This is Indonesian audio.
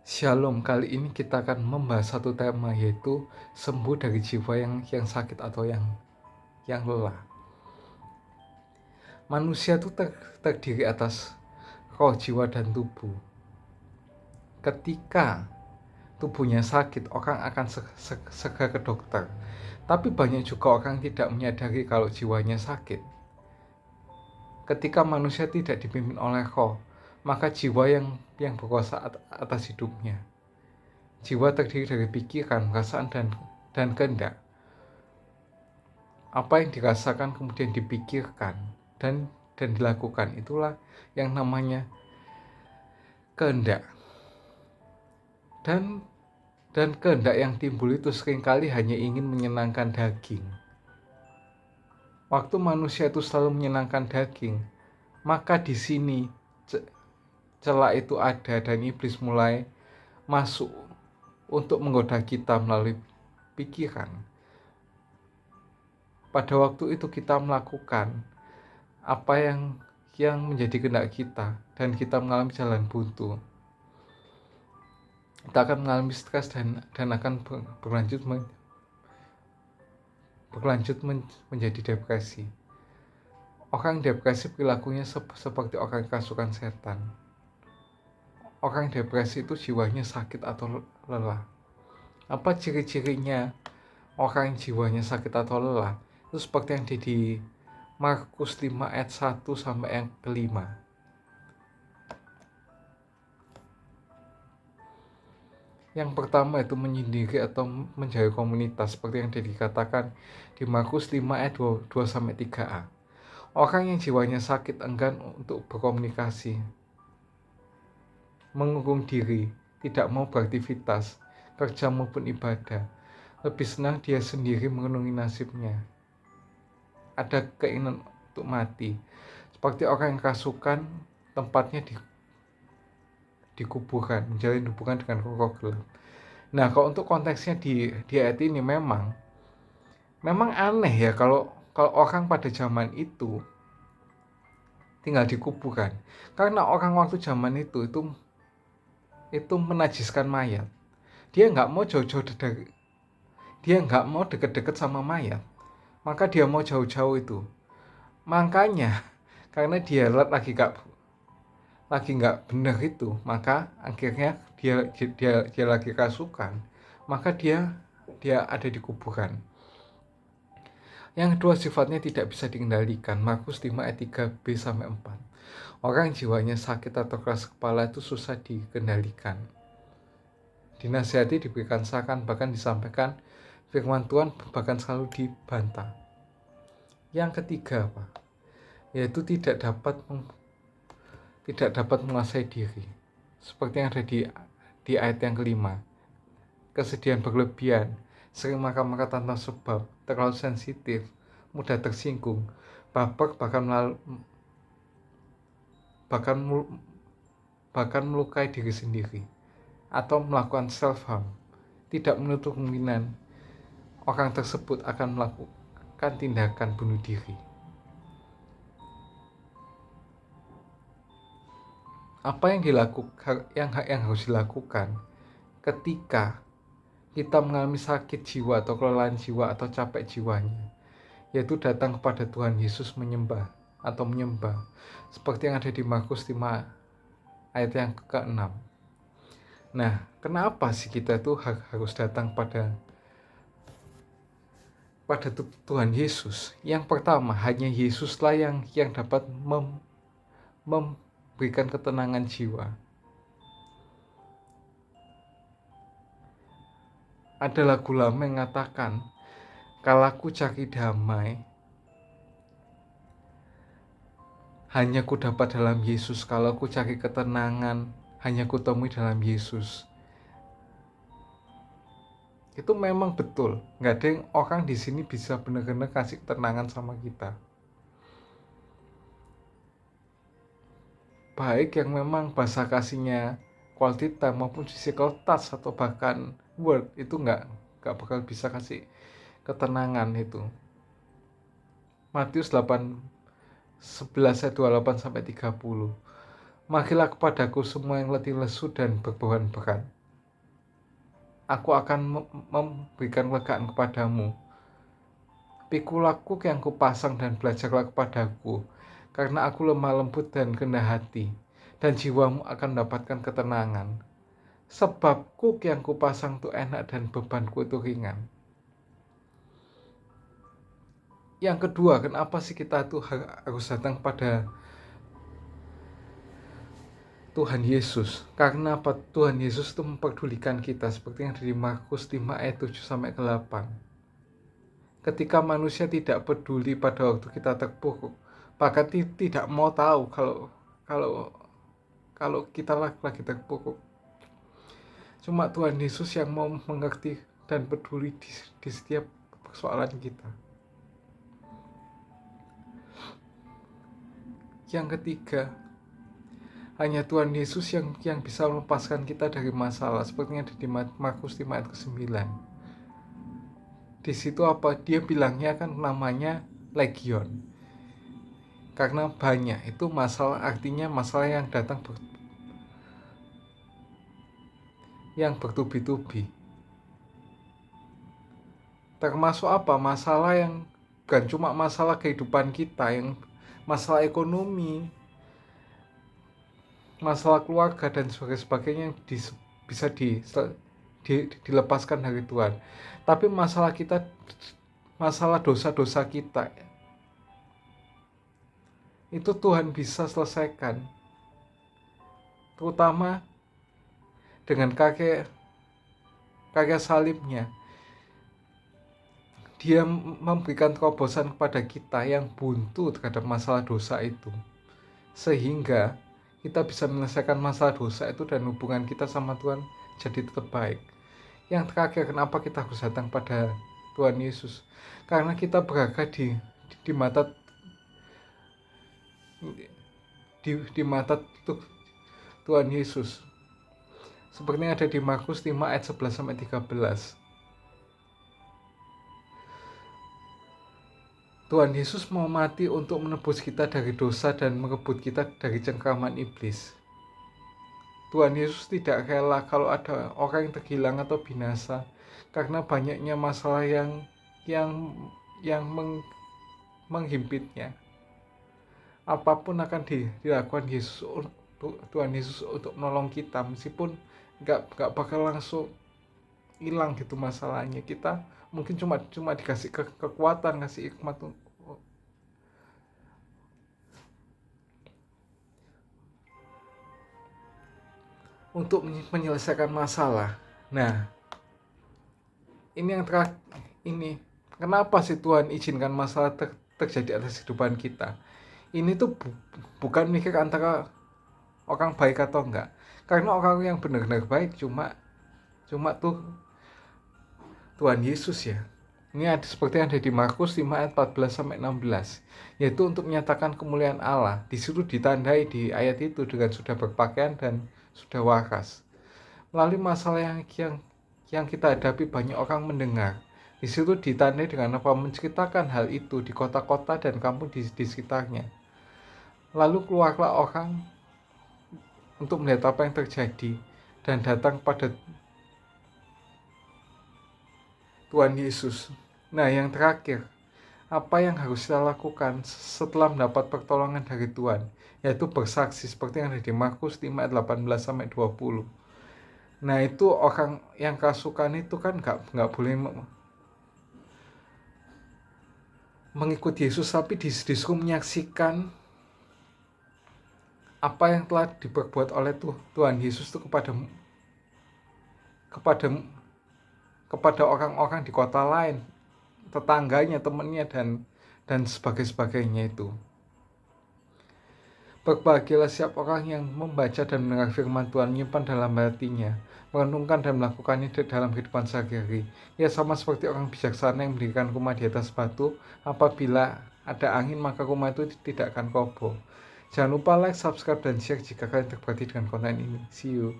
Shalom, kali ini kita akan membahas satu tema, yaitu sembuh dari jiwa yang sakit atau yang lelah. Manusia itu terdiri atas roh, jiwa, dan tubuh. Ketika tubuhnya sakit, orang akan segera ke dokter. Tapi banyak juga orang tidak menyadari kalau jiwanya sakit. Ketika manusia tidak dipimpin oleh roh, maka jiwa yang berkuasa atas hidupnya. Jiwa terdiri dari pikiran, perasaan, dan kehendak. Apa yang dirasakan kemudian dipikirkan dan dilakukan, itulah yang namanya kehendak. Dan kehendak yang timbul itu seringkali hanya ingin menyenangkan daging. Waktu manusia itu selalu menyenangkan daging, maka di sini celah itu ada dan iblis mulai masuk untuk menggoda kita melalui pikiran. Pada waktu itu kita melakukan apa yang menjadi kehendak kita dan kita mengalami jalan buntu. Kita akan mengalami stres dan akan berlanjut menjadi depresi. Orang depresi perilakunya seperti orang kerasukan setan. Orang depresi itu jiwanya sakit atau lelah. Apa ciri-cirinya orang jiwanya sakit atau lelah? Itu seperti yang di Markus 5 ayat 1 sampai yang kelima. Yang pertama itu menyendiri atau menjauhi komunitas, seperti yang dikatakan di Markus 5 ayat 2 sampai 3a. Orang yang jiwanya sakit enggan untuk berkomunikasi, mengurung diri, tidak mau beraktivitas, kerja maupun ibadah. Lebih senang dia sendiri merenungi nasibnya. Ada keinginan untuk mati. Seperti orang yang kerasukan, tempatnya di kuburan, menjalin hubungan dengan roh gelap. Nah, kalau untuk konteksnya di ayat ini memang aneh ya kalau orang pada zaman itu tinggal di kuburan. Karena orang waktu zaman itu menajiskan mayat. Dia nggak mau nggak mau deket-deket sama mayat. Maka dia mau jauh-jauh itu. Makanya karena dia lagi nggak benar itu, maka akhirnya dia lagi kerasukan, maka dia ada di kuburan. Yang kedua, sifatnya tidak bisa dikendalikan. Markus 5 ayat 3b sampai 4. Orang jiwanya sakit atau keras kepala itu susah dikendalikan. Dinasihati, diberikan saran, bahkan disampaikan firman Tuhan, bahkan selalu dibantah. Yang ketiga, yaitu tidak dapat menguasai diri. Seperti yang ada di ayat yang kelima. Kesedihan berlebihan, sering marah-marah tanpa sebab, terlalu sensitif, mudah tersinggung, baper, bahkan melukai diri sendiri, atau melakukan self-harm. Tidak menutup kemungkinan orang tersebut akan melakukan tindakan bunuh diri. Apa yang harus dilakukan ketika kita mengalami sakit jiwa atau kelelahan jiwa atau capek jiwanya, yaitu datang kepada Tuhan Yesus menyembah, seperti yang ada di Markus 5 ayat yang ke-6. Nah, kenapa sih kita itu harus datang pada Tuhan Yesus? Yang pertama, hanya Yesuslah yang dapat memberikan ketenangan jiwa. Ada lagu lama yang mengatakan, kalau aku cari damai, hanya ku dapat dalam Yesus. Kalau ku cari ketenangan, hanya ku temui dalam Yesus. Itu memang betul. Nggak ada yang orang di sini bisa benar-benar kasih ketenangan sama kita. Baik yang memang bahasa kasihnya quality time maupun physical touch atau bahkan word, itu nggak bakal bisa kasih ketenangan itu. Matius 8:11 ayat 28 sampai 30. Marilah kepadaku semua yang letih lesu dan beban berat, aku akan memberikan kelegaan kepadamu. Pikulah yang kupasang dan belajarlah kepadaku, karena aku lemah lembut dan rendah hati, dan jiwamu akan mendapatkan ketenangan. Sebab kuk yang kupasang itu enak dan bebanku itu ringan. Yang kedua, kenapa sih kita tuh harus datang pada Tuhan Yesus? Karena apa? Tuhan Yesus itu memperdulikan kita, seperti yang di Markus 5 ayat 7-8. Ketika manusia tidak peduli pada waktu kita terpuruk, bahkan tidak mau tahu kalau kita lagi terpuruk. Cuma Tuhan Yesus yang mau mengerti dan peduli di setiap persoalan kita. Yang ketiga, hanya Tuhan Yesus yang bisa melepaskan kita dari masalah, seperti yang ada di Markus 5 ayat ke-9. Di situ apa? Dia bilangnya kan namanya legion. Karena banyak, itu masalah, artinya masalah yang datang yang bertubi-tubi. Termasuk apa? Masalah yang bukan cuma masalah kehidupan kita, yang masalah ekonomi, masalah keluarga dan sebagainya yang bisa dilepaskan dari Tuhan. Tapi masalah kita, masalah dosa-dosa kita, itu Tuhan bisa selesaikan, terutama dengan karya salibnya. Dia memberikan terobosan kepada kita yang buntu terhadap masalah dosa itu, sehingga kita bisa menyelesaikan masalah dosa itu dan hubungan kita sama Tuhan jadi tetap baik. Yang terakhir, kenapa kita harus datang pada Tuhan Yesus? Karena kita berharga di mata Tuhan Yesus. Seperti yang ada di Markus 5 ayat 11-13. Tuhan Yesus mau mati untuk menebus kita dari dosa dan merebut kita dari cengkraman iblis. Tuhan Yesus tidak rela kalau ada orang yang terhilang atau binasa karena banyaknya masalah yang menghimpitnya. Apapun akan dilakukan Tuhan Yesus untuk menolong kita, meskipun nggak bakal langsung hilang gitu masalahnya. Kita mungkin cuma dikasih kekuatan, ngasih hikmat untuk menyelesaikan masalah. Nah, ini yang terakhir, ini kenapa sih Tuhan izinkan masalah terjadi atas kehidupan kita? Ini tuh bukan mikir antara orang baik atau enggak, karena orang yang benar-benar baik cuma tuh Tuhan Yesus ya. Ini ada seperti yang ada di Markus 5 ayat 14-16, yaitu untuk menyatakan kemuliaan Allah. Di situ ditandai di ayat itu dengan sudah berpakaian dan sudah waras. Melalui masalah yang kita hadapi, banyak orang mendengar. Di situ ditandai dengan apa? Menceritakan hal itu di kota-kota dan kampung di sekitarnya. Lalu keluarlah orang untuk melihat apa yang terjadi dan datang pada Tuhan Yesus. Nah, yang terakhir, apa yang harus kita lakukan setelah mendapat pertolongan dari Tuhan? Yaitu bersaksi, seperti yang ada di Markus 5 ayat 18-20. Nah, itu orang yang kerasukan itu kan nggak boleh mengikuti Yesus, tapi disuruh menyaksikan apa yang telah diperbuat oleh Tuhan Yesus itu kepada orang-orang di kota lain, tetangganya, temannya, dan sebagainya itu. Berbahagialah siapa orang yang membaca dan mendengar firman Tuhan, menyimpan dalam hatinya, merenungkan dan melakukannya dalam kehidupan sehari-hari. Ya, sama seperti orang bijaksana yang mendirikan rumah di atas batu. Apabila ada angin, maka rumah itu tidak akan roboh. Jangan lupa like, subscribe, dan share jika kalian terberkati dengan konten ini. See you.